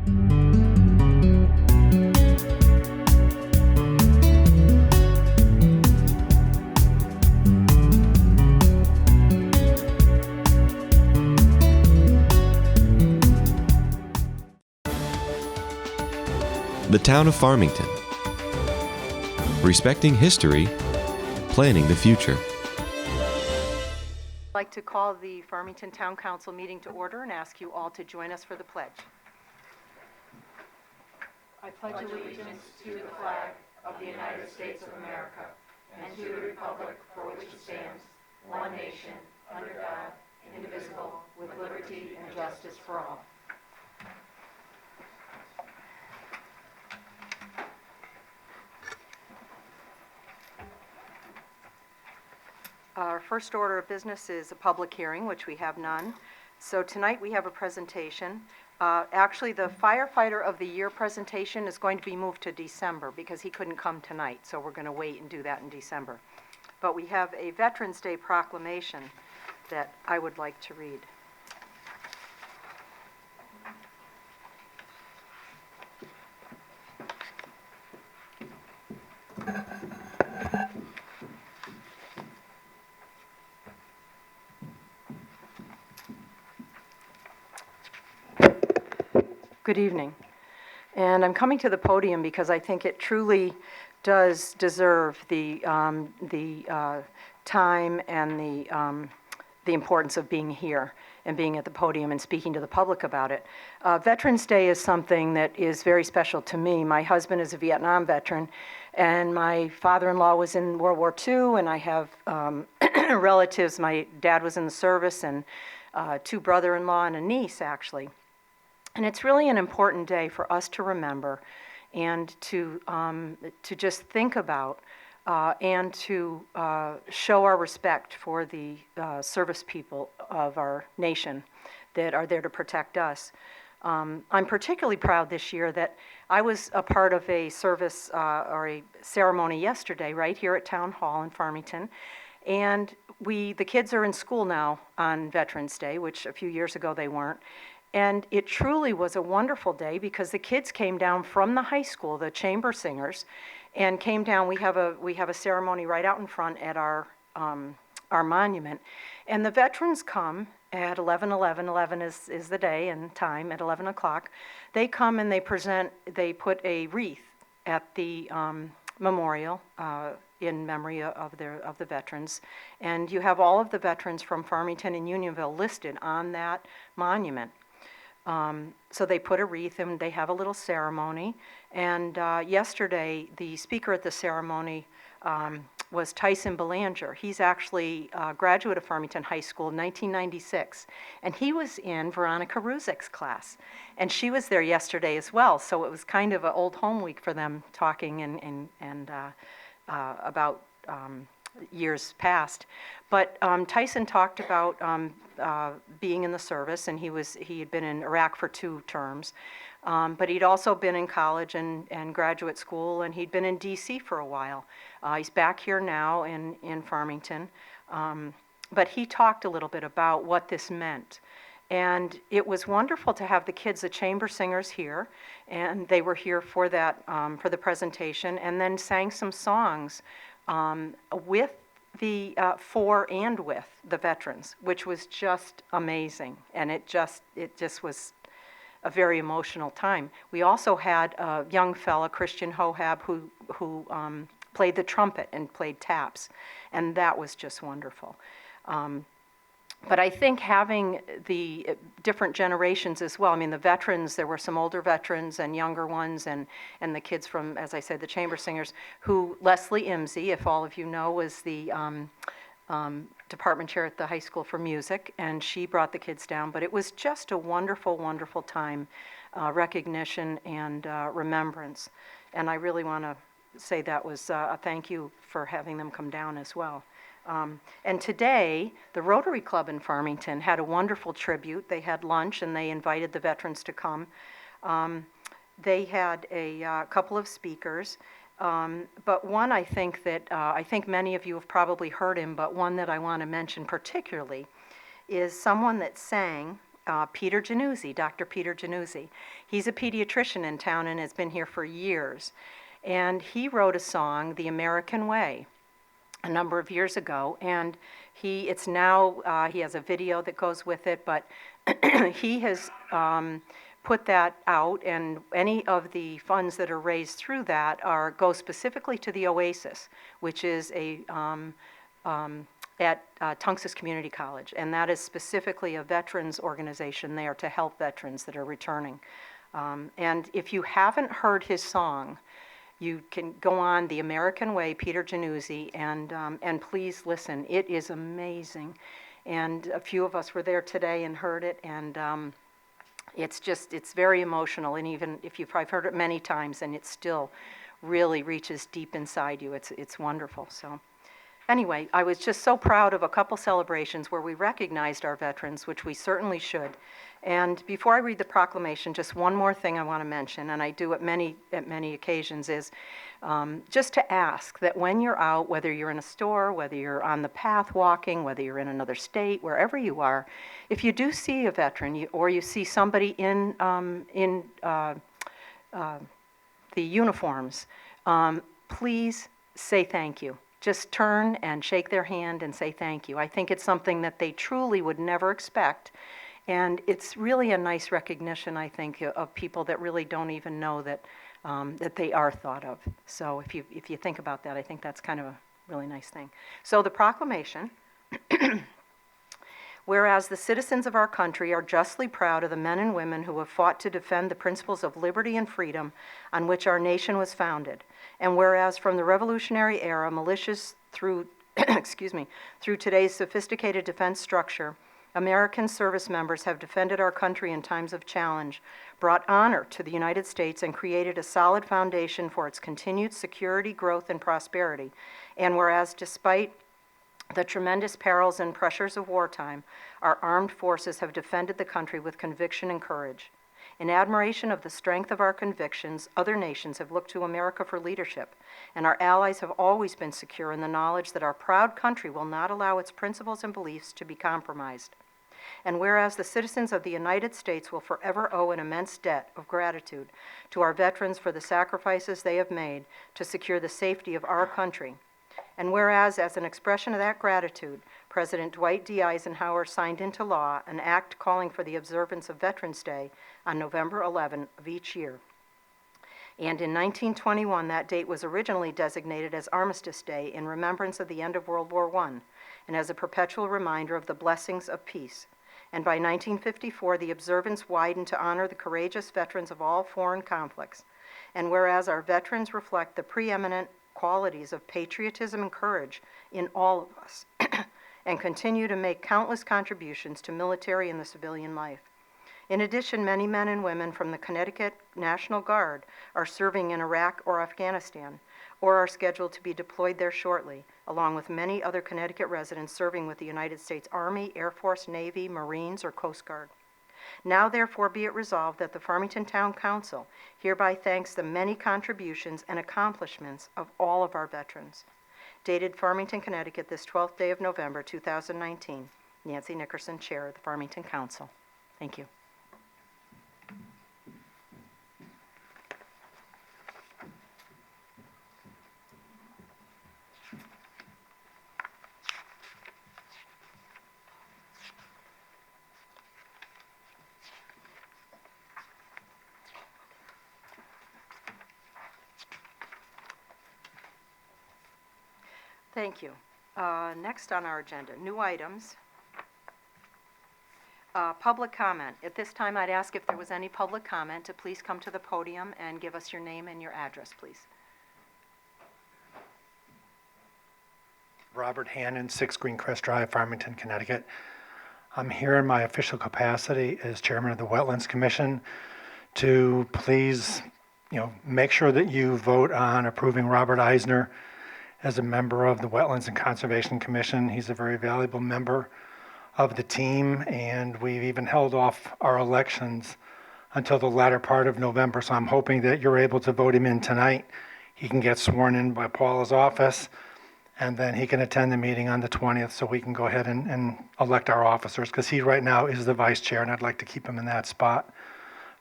The town of Farmington. Respecting history, planning the future. I'd like to call the Farmington Town Council meeting to order and ask you all to join us for the pledge. I pledge allegiance to the flag of the United States of America and to the republic for which it stands, one nation, under God, indivisible, with liberty and justice for all. Our first order of business is a public hearing, which we have none. So tonight we have a presentation. Actually, the Firefighter of the Year presentation is going to be moved to December because he couldn't come tonight, so we're going to wait and do that in December. But we have a Veterans Day proclamation that I would like to read. Good evening. And I'm coming to the podium because I think it truly does deserve the time and the importance of being here and being at the podium and speaking to the public about it. Veterans Day is something that is very special to me. My husband is a Vietnam veteran, and my father-in-law was in World War II, and I have relatives. My dad was in the service, and two brother-in-law and a niece, actually. And it's really an important day for us to remember and to just think about and to show our respect for the service people of our nation that are there to protect us. I'm particularly proud this year that I was a part of a service or a ceremony yesterday right here at Town Hall in Farmington. And the kids are in school now on Veterans Day, which a few years ago they weren't. And it truly was a wonderful day because the kids came down from the high school, the chamber singers, and came down. We have a ceremony right out in front at our monument, and the veterans come at 11:11. 11 is the day and time at 11 o'clock. They come and they put a wreath at the memorial in memory of the veterans, and you have all of the veterans from Farmington and Unionville listed on that monument. So they put a wreath and they have a little ceremony. And yesterday, the speaker at the ceremony was Tyson Belanger. He's actually a graduate of Farmington High School in 1996. And he was in Veronica Ruzek's class. And she was there yesterday as well. So it was kind of an old home week for them talking and about years past. But Tyson talked about being in the service, and he had been in Iraq for 2 terms, but he'd also been in college and graduate school, and he'd been in D.C. for a while. He's back here now in Farmington, but he talked a little bit about what this meant. And it was wonderful to have the kids, the chamber singers, here, and they were here for that, for the presentation, and then sang some songs with for and with the veterans, which was just amazing, and it just was a very emotional time. We also had a young fella, Christian Hohab, who played the trumpet and played taps, and that was just wonderful. But I think having the different generations as well, I mean, the veterans, there were some older veterans and younger ones, and the kids from, as I said, the chamber singers, who Leslie Imsey, if all of you know, was the department chair at the high school for music, and she brought the kids down. But it was just a wonderful, wonderful time, recognition and remembrance. And I really want to say that was a thank you for having them come down as well. And today, the Rotary Club in Farmington had a wonderful tribute. They had lunch and they invited the veterans to come. They had a couple of speakers, but one I think many of you have probably heard him, but one that I want to mention particularly is someone that sang Peter Januzzi, Dr. Peter Januzzi. He's a pediatrician in town and has been here for years. And he wrote a song, The American Way, a number of years ago, and he has a video that goes with it, but he has put that out, and any of the funds that are raised through that go specifically to the Oasis, which is at Tungus Community College, and that is specifically a veterans organization there to help veterans that are returning. And if you haven't heard his song, you can go on The American Way, Peter Januzzi, and please listen. It is amazing. And a few of us were there today and heard it, and it's very emotional. And even if I've heard it many times, and it still really reaches deep inside you. It's wonderful. So anyway, I was just so proud of a couple celebrations where we recognized our veterans, which we certainly should. And before I read the proclamation, just one more thing I want to mention, and I do at many occasions, is just to ask that when you're out, whether you're in a store, whether you're on the path walking, whether you're in another state, wherever you are, if you do see a veteran or you see somebody in the uniforms, please say thank you. Just turn and shake their hand and say thank you. I think it's something that they truly would never expect. And it's really a nice recognition, I think, of people that really don't even know that they are thought of. So if you think about that, I think that's kind of a really nice thing. So the proclamation, whereas the citizens of our country are justly proud of the men and women who have fought to defend the principles of liberty and freedom on which our nation was founded, and whereas from the Revolutionary era, militias through through today's sophisticated defense structure, American service members have defended our country in times of challenge, brought honor to the United States, and created a solid foundation for its continued security, growth, and prosperity. And whereas despite the tremendous perils and pressures of wartime, our armed forces have defended the country with conviction and courage. In admiration of the strength of our convictions, other nations have looked to America for leadership, and our allies have always been secure in the knowledge that our proud country will not allow its principles and beliefs to be compromised. And whereas the citizens of the United States will forever owe an immense debt of gratitude to our veterans for the sacrifices they have made to secure the safety of our country, and whereas, as an expression of that gratitude, President Dwight D. Eisenhower signed into law an act calling for the observance of Veterans Day on November 11 of each year. And in 1921, that date was originally designated as Armistice Day in remembrance of the end of World War I, and as a perpetual reminder of the blessings of peace. And by 1954, the observance widened to honor the courageous veterans of all foreign conflicts. And whereas our veterans reflect the preeminent qualities of patriotism and courage in all of us, and continue to make countless contributions to military and the civilian life. In addition, many men and women from the Connecticut National Guard are serving in Iraq or Afghanistan, or are scheduled to be deployed there shortly, along with many other Connecticut residents serving with the United States Army, Air Force, Navy, Marines, or Coast Guard. Now, therefore, be it resolved that the Farmington Town Council hereby thanks the many contributions and accomplishments of all of our veterans. Dated Farmington, Connecticut, this 12th day of November, 2019. Nancy Nickerson, Chair of the Farmington Council. Thank you. Thank you. Next on our agenda, new items. Public comment. At this time, I'd ask if there was any public comment to please come to the podium and give us your name and your address, please. Robert Hannon, 6 Greencrest Drive, Farmington, Connecticut. I'm here in my official capacity as chairman of the Wetlands Commission to please, make sure that you vote on approving Robert Eisner as a member of the Wetlands and Conservation Commission. He's a very valuable member of the team, and we've even held off our elections until the latter part of November, so I'm hoping that you're able to vote him in tonight. He can get sworn in by Paula's office, and then he can attend the meeting on the 20th so we can go ahead and elect our officers, because he right now is the vice chair, and I'd like to keep him in that spot.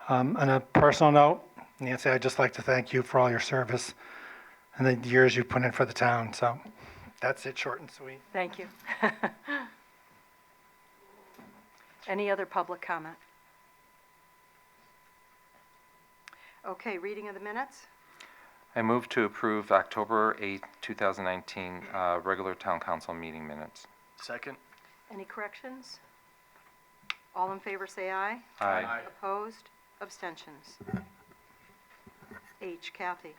On a personal note, Nancy, I'd just like to thank you for all your service and the years you put in for the town. So that's it, short and sweet. Thank you. Any other public comment? Okay, reading of the minutes? I move to approve October 8th, 2019 regular town council meeting minutes. Second? Any corrections? All in favor say aye. Aye. Opposed? Abstentions? H, Kathy,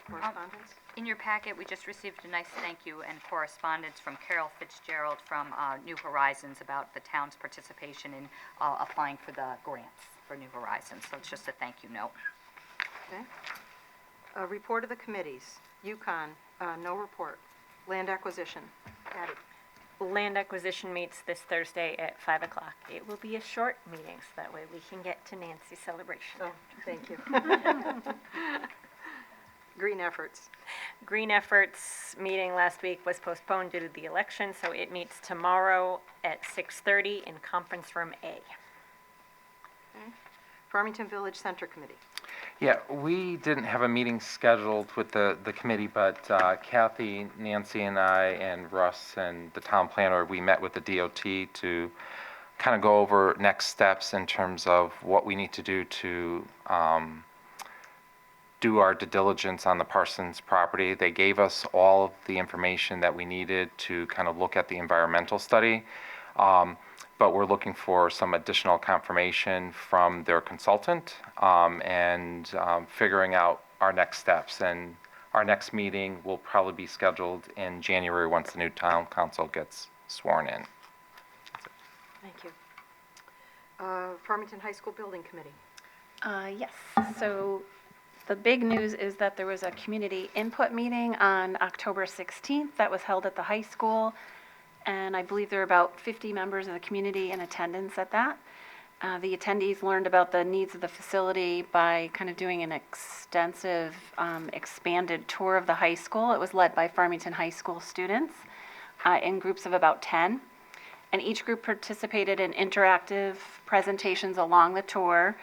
correspondence? In your packet, we just received a nice thank you and correspondence from Carol Fitzgerald from New Horizons about the town's participation in applying for the grants for New Horizons. So it's just a thank you note. Okay. Report of the committees. Yukon, no report. Land acquisition. Patty. Land acquisition meets this Thursday at 5 o'clock. It will be a short meeting, so that way we can get to Nancy's celebration. Oh, thank you. Green efforts. Green Efforts meeting last week was postponed due to the election, so it meets tomorrow at 6:30 in Conference Room A. Okay. Farmington Village Center Committee. Yeah, we didn't have a meeting scheduled with the committee, but Kathy, Nancy, and I, and Russ, and the town planner, we met with the DOT to kind of go over next steps in terms of what we need to do to do our due diligence on the Parsons property. They gave us all of the information that we needed to kind of look at the environmental study. But we're looking for some additional confirmation from their consultant and figuring out our next steps. And our next meeting will probably be scheduled in January once the new town council gets sworn in. Thank you. Farmington High School Building Committee. Yes, so the big news is that there was a community input meeting on October 16th that was held at the high school. And I believe there are about 50 members of the community in attendance at that. The attendees learned about the needs of the facility by kind of doing an extensive, expanded tour of the high school. It was led by Farmington High School students in groups of about 10. And each group participated in interactive presentations along the tour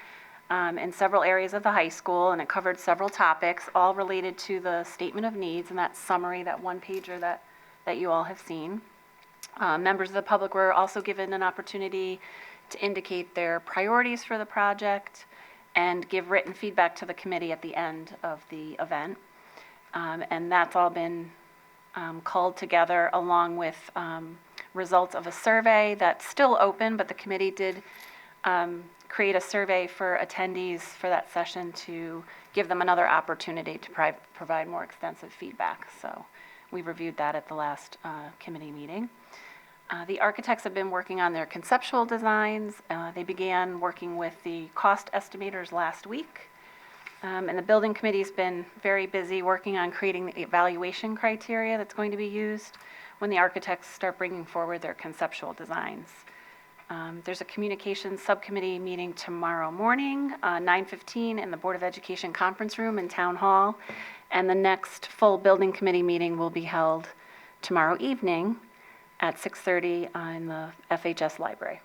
in several areas of the high school, and it covered several topics, all related to the statement of needs and that summary, that one-pager that you all have seen. Members of the public were also given an opportunity to indicate their priorities for the project and give written feedback to the committee at the end of the event. And that's all been culled together along with results of a survey that's still open, but the committee did create a survey for attendees for that session to give them another opportunity to provide more extensive feedback. So we reviewed that at the last committee meeting. The architects have been working on their conceptual designs. They began working with the cost estimators last week. And the building committee's been very busy working on creating the evaluation criteria that's going to be used when the architects start bringing forward their conceptual designs. There's a communications subcommittee meeting tomorrow morning, 9:15 in the Board of Education conference room in Town Hall. And the next full building committee meeting will be held tomorrow evening at 6:30 in the FHS library.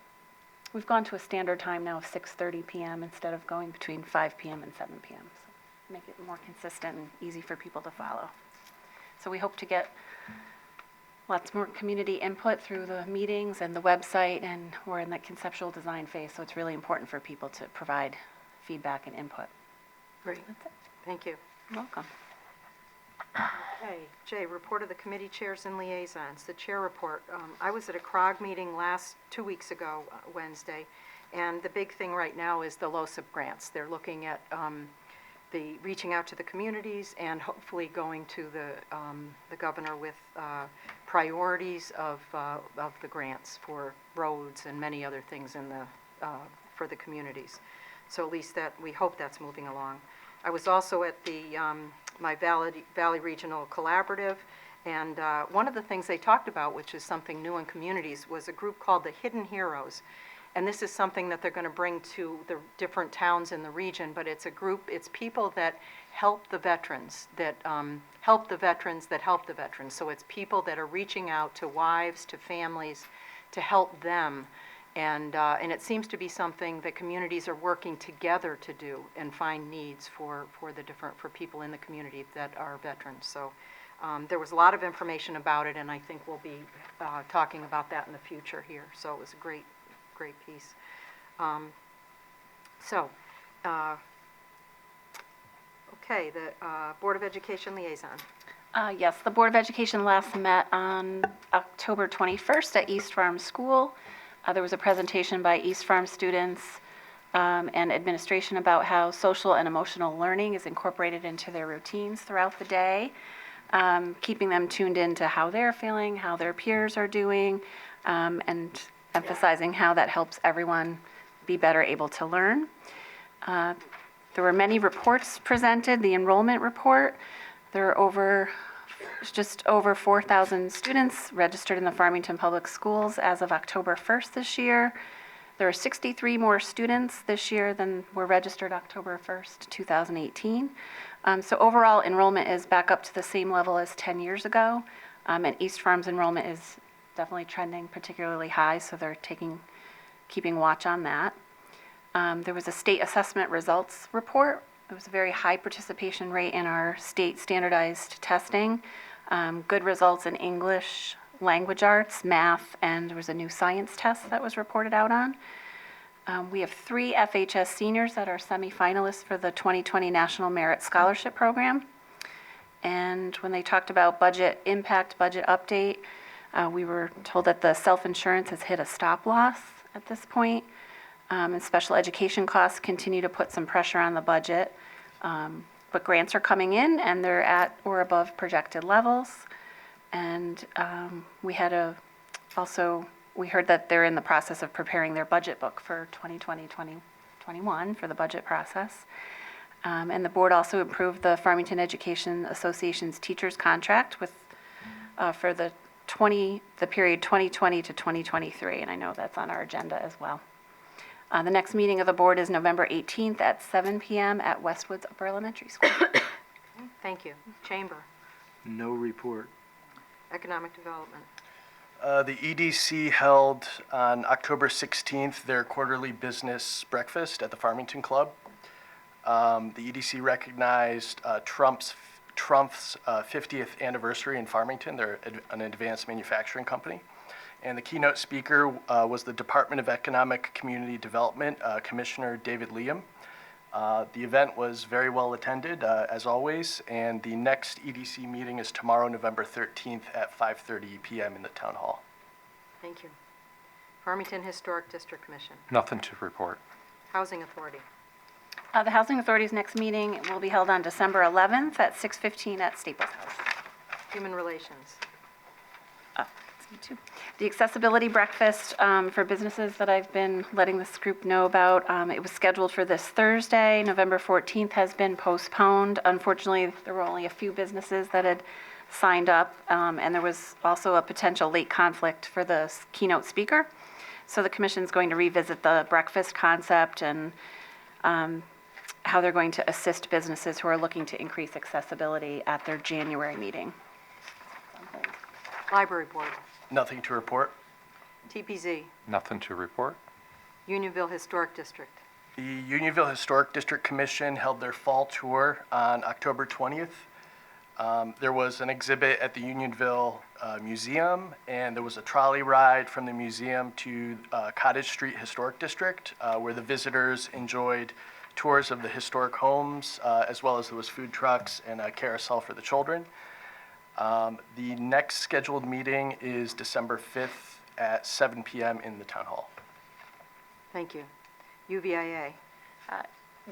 We've gone to a standard time now of 6:30 p.m. instead of going between 5 p.m. and 7 p.m. So make it more consistent and easy for people to follow. So we hope to get lots more community input through the meetings and the website, and we're in that conceptual design phase, so it's really important for people to provide feedback and input. Great. That's it. Thank you. You're welcome. Okay, Jay, report of the committee chairs and liaisons. The chair report. I was at a CROG meeting 2 weeks ago, Wednesday, and the big thing right now is the LOSIP grants. They're looking at the reaching out to the communities and hopefully going to the governor with priorities of the grants for roads and many other things in for the communities. So at least that we hope that's moving along. I was also at the my Valley Regional Collaborative, and one of the things they talked about, which is something new in communities, was a group called the Hidden Heroes. And this is something that they're going to bring to the different towns in the region, but it's a group, it's people that help the veterans, that help the veterans that help the veterans. So it's people that are reaching out to wives, to families, to help them. And it seems to be something that communities are working together to do and find needs for people in the community that are veterans. So there was a lot of information about it, and I think we'll be talking about that in the future here. So it was a great piece. Okay, the Board of Education liaison. Yes, the Board of Education last met on October 21st at East Farm School. There was a presentation by East Farm students and administration about how social and emotional learning is incorporated into their routines throughout the day, keeping them tuned into how they're feeling, how their peers are doing, and emphasizing how that helps everyone be better able to learn. There were many reports presented. The enrollment report, there are just over 4,000 students registered in the Farmington Public Schools as of October 1st this year. There are 63 more students this year than were registered October 1st, 2018. So overall enrollment is back up to the same level as 10 years ago. And East Farm's enrollment is definitely trending particularly high, so they're keeping watch on that. There was a state assessment results report. There was a very high participation rate in our state standardized testing. Good results in English, language arts, math, and there was a new science test that was reported out on. We have 3 FHS seniors that are semifinalists for the 2020 National Merit Scholarship Program. And when they talked about budget impact, budget update, we were told that the self-insurance has hit a stop loss at this point. And special education costs continue to put some pressure on the budget. But grants are coming in and they're at or above projected levels. And we heard that they're in the process of preparing their budget book for 2020-2021 for the budget process. And the board also approved the Farmington Education Association's teachers contract with for the period 2020 to 2023, and I know that's on our agenda as well. The next meeting of the board is November 18th at 7 p.m. at Westwoods Upper Elementary School. Okay, thank you. Chamber. No report. Economic Development. The EDC held on October 16th their quarterly business breakfast at the Farmington Club. The EDC recognized Trump's 50th anniversary in Farmington. They're an advanced manufacturing company. And the keynote speaker was the Department of Economic Community Development, Commissioner David Liam. The event was very well attended, as always, and the next EDC meeting is tomorrow, November 13th at 5:30 p.m. in the Town Hall. Thank you. Farmington Historic District Commission. Nothing to report. Housing Authority. The Housing Authority's next meeting will be held on December 11th at 6:15 at Staples House. Human Relations. The accessibility breakfast for businesses that I've been letting this group know about, it was scheduled for this Thursday. November 14th has been postponed. Unfortunately, there were only a few businesses that had signed up, and there was also a potential late conflict for the keynote speaker. So the commission's going to revisit the breakfast concept and how they're going to assist businesses who are looking to increase accessibility at their January meeting. Library Board. Nothing to report. TPZ. Nothing to report. Unionville Historic District. The Unionville Historic District Commission held their fall tour on October 20th. There was an exhibit at the Unionville Museum, and there was a trolley ride from the museum to Cottage Street Historic District, where the visitors enjoyed tours of the historic homes, as well as there was food trucks and a carousel for the children. The next scheduled meeting is December 5th at 7 p.m. in the Town Hall. Thank you. UVIA.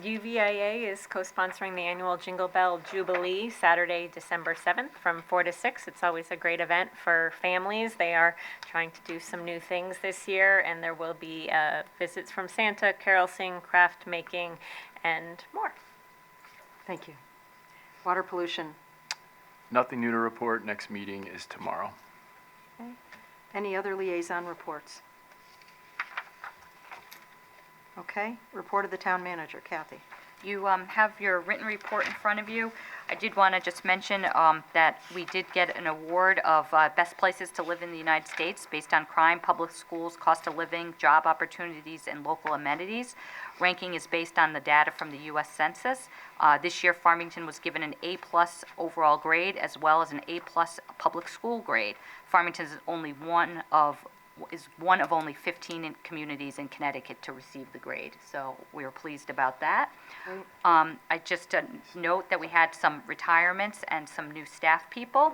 UVIA is co-sponsoring the annual Jingle Bell Jubilee, Saturday, December 7th from 4 to 6. It's always a great event for families. They are trying to do some new things this year, and there will be visits from Santa, carol sing, craft making, and more. Thank you. Water Pollution. Nothing new to report. Next meeting is tomorrow. Okay. Any other liaison reports? Okay, report of the town manager. Kathy. You have your written report in front of you. I did want to just mention that we did get an award of best places to live in the United States based on crime, public schools, cost of living, job opportunities, and local amenities. Ranking is based on the data from the U.S. Census. This year, Farmington was given an A-plus overall grade as well as an A-plus public school grade. Farmington is one of only 15 communities in Connecticut to receive the grade, so we are pleased about that. I just note that we had some retirements and some new staff people.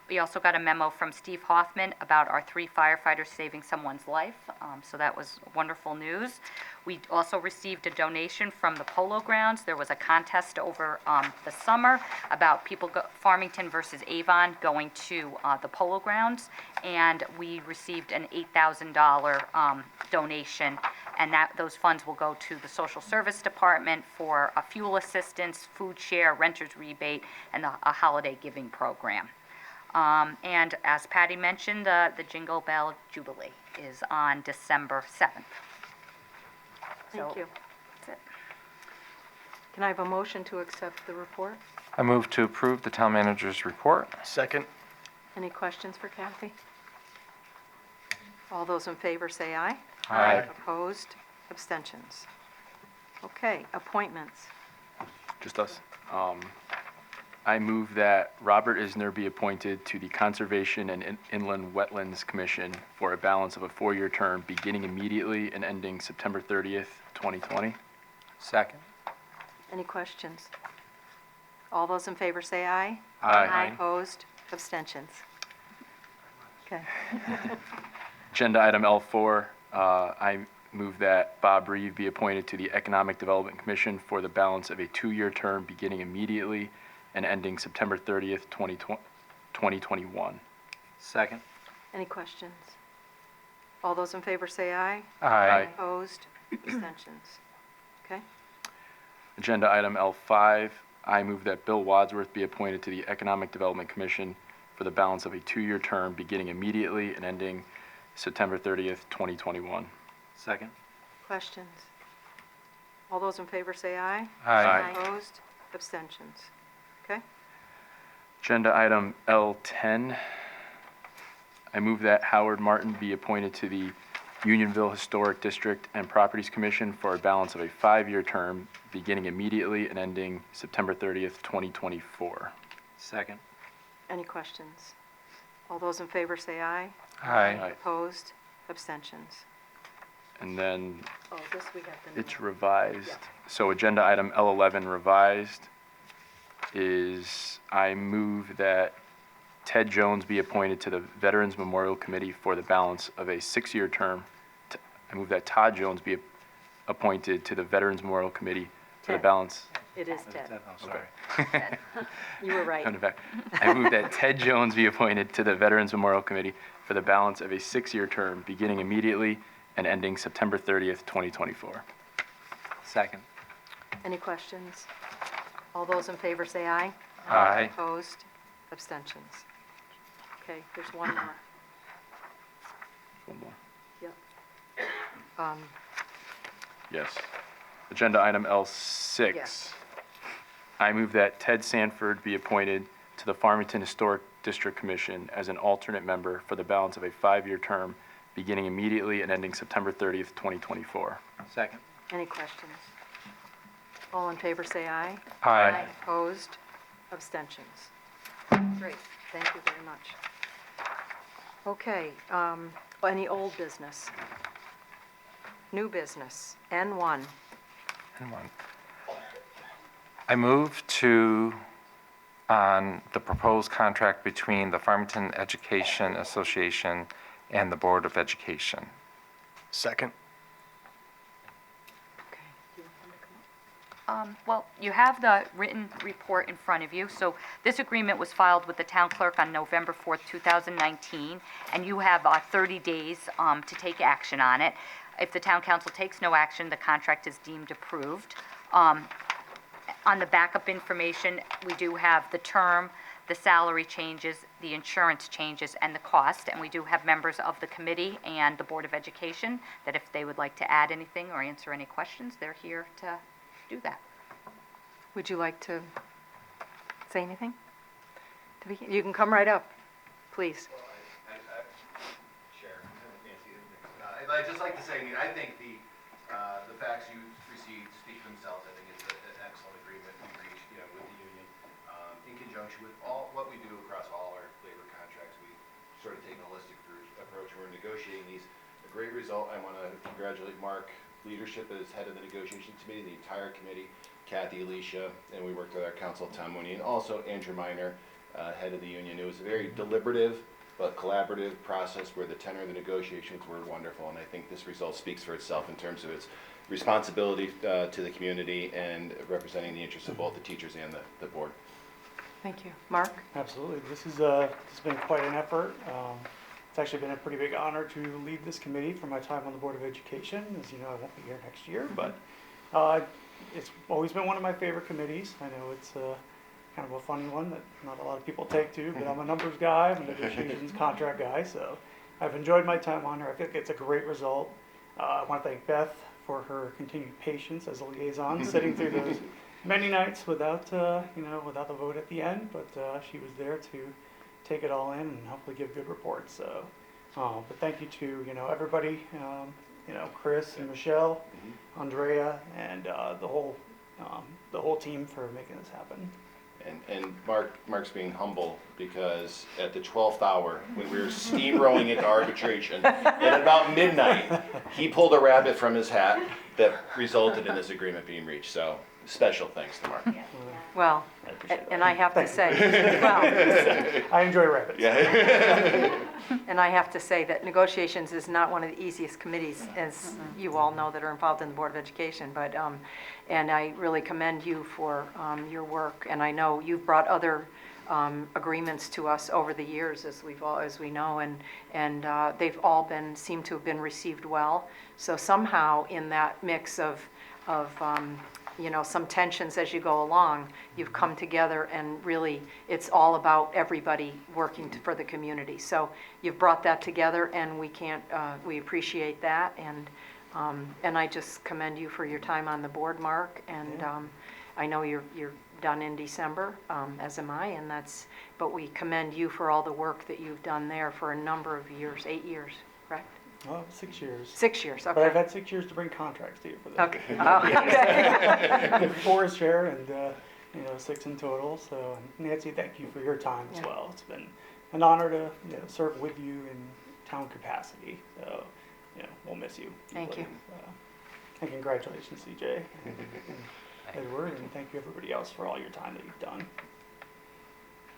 We also got a memo from Steve Hoffman about our 3 firefighters saving someone's life, so that was wonderful news. We also received a donation from the Polo Grounds. There was a contest over the summer about Farmington versus Avon going to the Polo Grounds, and we received an $8,000 donation, and those funds will go to the Social Service Department for a fuel assistance, food share, renter's rebate, and a holiday giving program. And as Patty mentioned, the Jingle Bell Jubilee is on December 7th. Thank So, you. that's it. Can I have a motion to accept the report? I move to approve the town manager's report. Second. Any questions for Kathy? All those in favor say aye. Aye. Opposed? Abstentions? Okay, appointments. Just us. I move that Robert Isner be appointed to the Conservation and Inland Wetlands Commission for a balance of a 4-year term beginning immediately and ending September 30th, 2020. Second. Any questions? All those in favor say aye. Aye. Opposed? Abstentions? Okay. Agenda item L4, I move that Bob Reeve be appointed to the Economic Development Commission for the balance of a 2-year term beginning immediately and ending September 30th, 2021. Second. Any questions? All those in favor say aye. Aye. Opposed? Abstentions? Okay. Agenda item L5, I move that Bill Wadsworth be appointed to the Economic Development Commission for the balance of a 2-year term beginning immediately and ending September 30th, 2021. Second. Questions? All those in favor say aye. Aye. Opposed? Abstentions? Okay. Agenda item L10, I move that Howard Martin be appointed to the Unionville Historic District and Properties Commission for a balance of a 5-year term beginning immediately and ending September 30th, 2024. Second. Any questions? All those in favor say aye. Aye. Opposed? Abstentions? And then Oh, this we got the. it's revised. So agenda item L11 revised is I move that Ted Jones be appointed to the Veterans Memorial Committee for the balance of a 6-year term. I move that Todd Jones be appointed to the Veterans Memorial Committee for the Ted. balance. It is Ted. Oh, sorry. You were right. Come back. I move that Ted Jones be appointed to the Veterans Memorial Committee for the balance of a 6-year term beginning immediately and ending September 30th, 2024. Second. Any questions? All those in favor say aye. Aye. Opposed? Abstentions? Okay, there's one more. One more. Yep. Yes. Agenda item L6. Yes. I move that Ted Sanford be appointed to the Farmington Historic District Commission as an alternate member for the balance of a 5-year term beginning immediately and ending September 30th, 2024. Second. Any questions? All in favor say aye. Aye. Opposed? Abstentions? Great, thank you very much. Okay, any old business? New business? N1. I move to, on the proposed contract between the Farmington Education Association and the Board of Education. Second. Okay. Do you want them to come up? Well, you have the written report in front of you. So this agreement was filed with the town clerk on November 4th, 2019, and you have 30 days to take action on it. If the town council takes no action, the contract is deemed approved. On the backup information, we do have the term, the salary changes, the insurance changes, and the cost. And we do have members of the committee and the Board of Education that if they would like to add anything or answer any questions, they're here to do that. Would you like to say anything? You can come right up, please. Chair, Nancy, I'd just like to say, I think the facts you received speak for themselves. I think it's an excellent agreement we reached, with the union. In conjunction with all what we do across all our labor contracts, we sort of take a holistic approach. We're negotiating these. A great result. I want to congratulate Mark, leadership as head of the negotiation committee, the entire committee, Kathy, Alicia, and we worked with our council, Tom Mooney, and also Andrew Miner, head of the union. It was a very deliberative but collaborative process where the tenor of the negotiations were wonderful, and I think this result speaks for itself in terms of its responsibility to the community and representing the interests of both the teachers and the board. Thank you. Mark? Absolutely. This has been quite an effort. It's actually been a pretty big honor to lead this committee for my time on the Board of Education. As you know, I won't be here next year, but it's always been one of my favorite committees. I know it's kind of a funny one that not a lot of people take to, but I'm a numbers guy, I'm a negotiations contract guy, so I've enjoyed my time on here. I think it's a great result. I want to thank Beth for her continued patience as a liaison, sitting through those many nights without without the vote at the end, but she was there to take it all in and hopefully give good reports. So, but thank you to everybody, Chris and Michelle, Andrea, and the whole team for making this happen. And Mark's being humble because at the 12th hour, when we were steamrolling into arbitration, at about midnight, he pulled a rabbit from his hat that resulted in this agreement being reached. So special thanks to Mark. Well, and I have to say, well, I enjoy rabbits. Yeah. and I have to say that negotiations is not one of the easiest committees, as you all know that are involved in the Board of Education, but, and I really commend you for your work, and I know you've brought other agreements to us over the years, as we know, and they've all seem to have been received well. So somehow in that mix of some tensions as you go along, you've come together and really it's all about everybody working for the community. So you've brought that together and we appreciate that, and I just commend you for your time on the board, Mark, and I know you're done in December, as am I, but we commend you for all the work that you've done there for a number of years, 8 years, correct? Oh, 6 years. 6 years, okay. But I've had 6 years to bring contracts to you for this. Okay. Oh, okay. 4 as chair and 6 in total. So Nancy, thank you for your time as well. It's been an honor to serve with you in town capacity. So we'll miss you. Thank you. And congratulations, CJ and Edward, and thank you everybody else for all your time that you've done.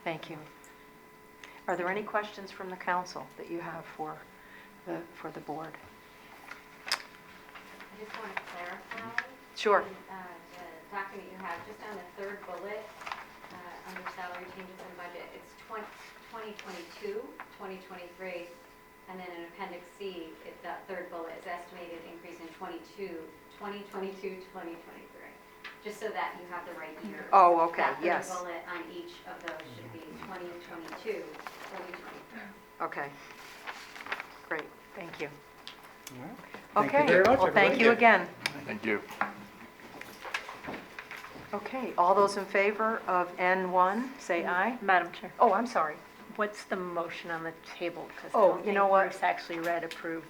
Thank you. Are there any questions from the council that you have for the board? I just want to clarify. Sure. The document you have, just on the third bullet, under salary changes and budget, it's 2022, 2023, and then in Appendix C, that third bullet is estimated increase in 2022, 2023. Just so that you have the right years. Oh, okay, that yes. third bullet on each of those should be 2022, 2023. Okay. Great, thank you. All right. Thank you Okay, very much, well, thank everybody. you again. Thank you. Okay, all those in favor of N1, say aye. Madam Chair, Oh, I'm sorry. what's the motion on the table? 'Cause I Oh, don't you know think what? Bruce actually read approve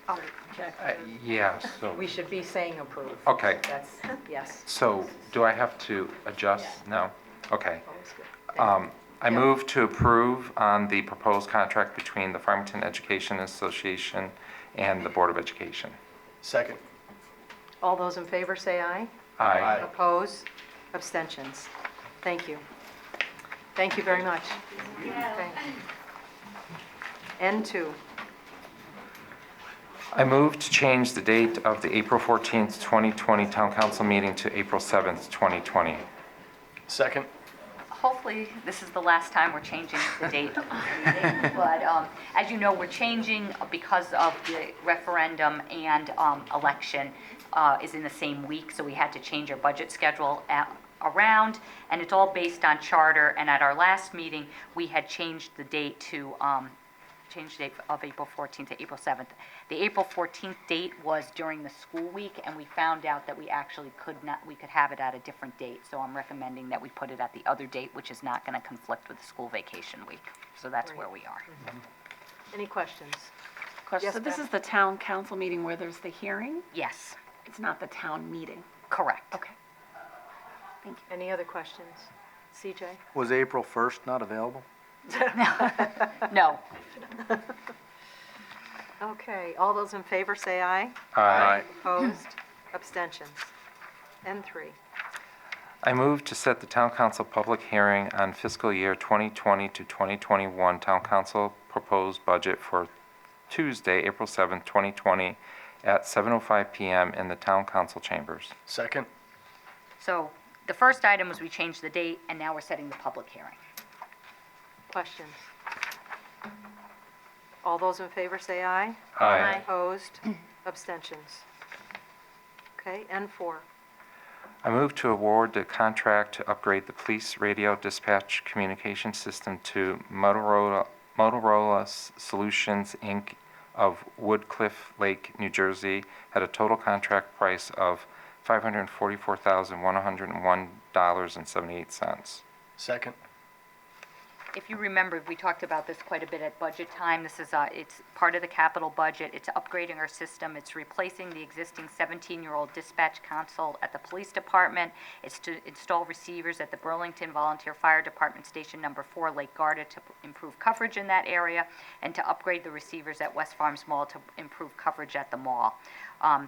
or reject. Yeah, so, We should be saying approve. okay. That's, yes. So do I have to adjust? No? Okay. Always good. Thank you. I Yep. move to approve on the proposed contract between the Farmington Education Association and the Board of Education. Second. All those in favor, say aye. Aye. Oppose? Abstentions? Thank you. Thank you very much. Okay. N2. I move to change the date of the April 14th, 2020 Town Council meeting to April 7th, 2020. Second. Hopefully, this is the last time we're changing the date of the meeting. But as you know, we're changing because of the referendum and election is in the same week, so we had to change our budget schedule around, and it's all based on charter. And at our last meeting, we had changed the date to, changed the date of April 14th to April 7th. The April 14th date was during the school week, and we found out that we actually we could have it at a different date. So I'm recommending that we put it at the other date, which is not going to conflict with the school vacation week. So that's where we are. Any questions? Question, Yes, so this Beth? is the town council meeting where there's the hearing? Yes, It's not the town meeting? correct. Okay. Thank you. Any other questions? CJ? Was April 1st not available? No. Okay, all those in favor say aye. Aye. Opposed? Abstentions? N3. I move to set the Town Council public hearing on fiscal year 2020 to 2021 Town Council proposed budget for Tuesday, April 7th, 2020, at 7:05 PM in the Town Council chambers. Second? So the first item was we changed the date, and now we're setting the public hearing. Questions? All those in favor say aye. Aye. Opposed? Abstentions? Okay, N4. I move to award the contract to upgrade the police radio dispatch communication system to Motorola Solutions, Inc. of Woodcliff Lake, New Jersey, at a total contract price of $544,101.78. Second? If you remember, we talked about this quite a bit at budget time. This is, it's part of the capital budget. It's upgrading our system. It's replacing the existing 17-year-old dispatch console at the police department. It's to install receivers at the Burlington Volunteer Fire Department Station Number 4, Lake Garda, to improve coverage in that area, and to upgrade the receivers at West Farms Mall to improve coverage at the mall.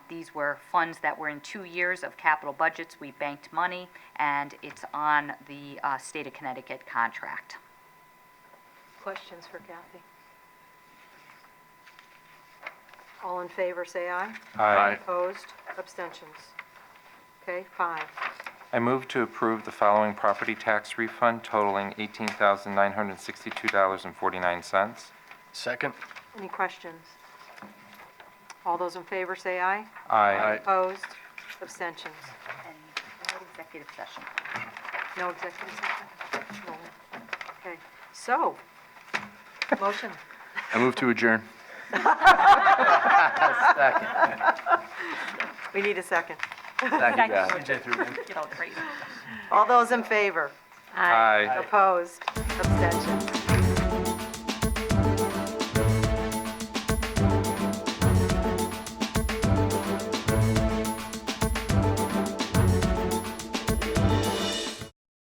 These were funds that were in 2 years of capital budgets. We banked money, and it's on the state of Connecticut contract. Questions for Kathy? All in favor say aye. Aye. Opposed? Abstentions? Okay, 5. I move to approve the following property tax refund totaling $18,962.49. Second? Any questions? All those in favor say aye. Aye. Opposed? Abstentions? And no executive session. No executive session? No. Okay, so, motion. I move to adjourn. We need a second. Get all crazy. All those in favor? Aye. Opposed? Abstentions?